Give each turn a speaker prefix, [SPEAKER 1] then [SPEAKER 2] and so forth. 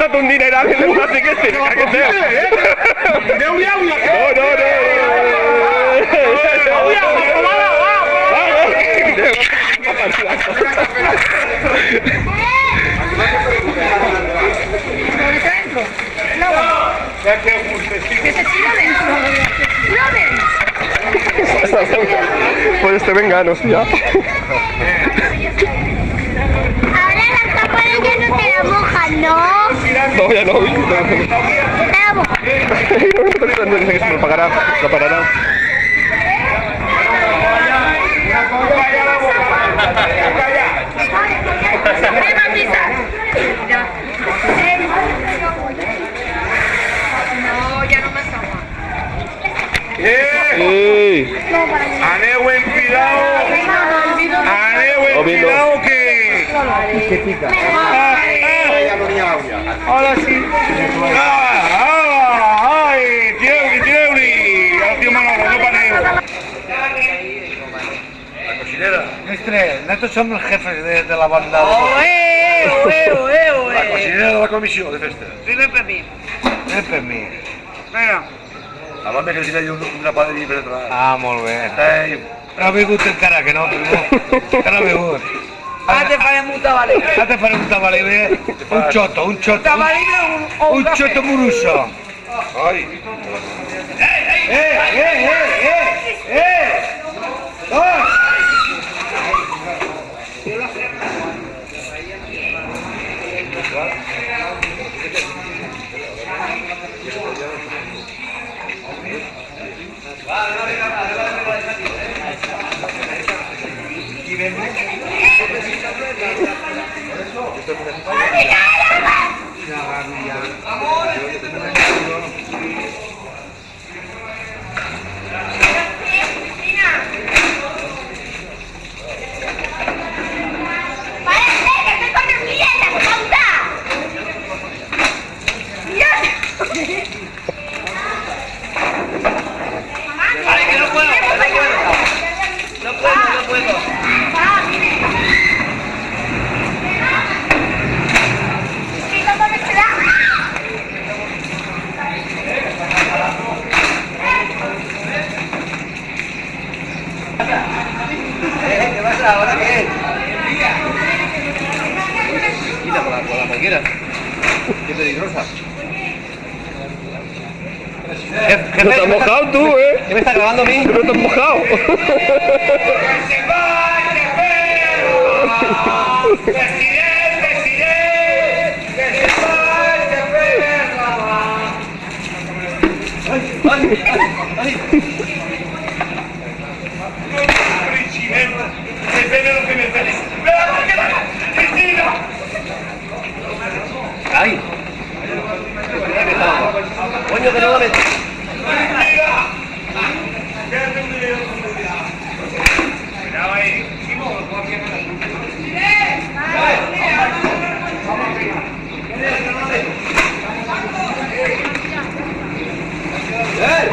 [SPEAKER 1] gastato un dineral en el pase que este, me cagué en él. Pues este venganos ya.
[SPEAKER 2] Ahora las campanas ya no te la mojan, ¿no?
[SPEAKER 1] No, ya no.
[SPEAKER 2] Te la mojan.
[SPEAKER 1] No dice que se lo pagará, lo parará.
[SPEAKER 3] ¡Ane buen cuidado! ¡Ane buen cuidado que!
[SPEAKER 1] ¿Qué pica?
[SPEAKER 3] Ahora sí. ¡Ay! ¡Tireuli! Al tío Manolo, no paneo. La cocinera.
[SPEAKER 4] Nosotros somos jefes de la banda.
[SPEAKER 3] La cocinera de la comisión de festa.
[SPEAKER 4] Dime per mi. Vinga.
[SPEAKER 3] La banda que tira una padrina per atrás.
[SPEAKER 4] Ah, molt bé.
[SPEAKER 3] Ei,
[SPEAKER 4] No ha vingut encara, que no, primo. Que no ha vingut.
[SPEAKER 5] Ara te farem un tabalí.
[SPEAKER 4] Ara te faré un tabalí, bé. Un xoto.
[SPEAKER 5] Un tabalí o un
[SPEAKER 4] Un
[SPEAKER 5] cafè.
[SPEAKER 4] xoto morusso.
[SPEAKER 3] ai.
[SPEAKER 4] Dos.
[SPEAKER 5] Vale, que no puedo.
[SPEAKER 4] ¿Qué pasa? ¿Ahora qué? Quita con la manguera. Qué peligrosa.
[SPEAKER 1] No te has mojado tú, ¿eh?
[SPEAKER 4] ¿Qué me está grabando a mí?
[SPEAKER 1] No te has mojado.
[SPEAKER 4] ¡Ay! Coño, que no lo meto. ¡Eh!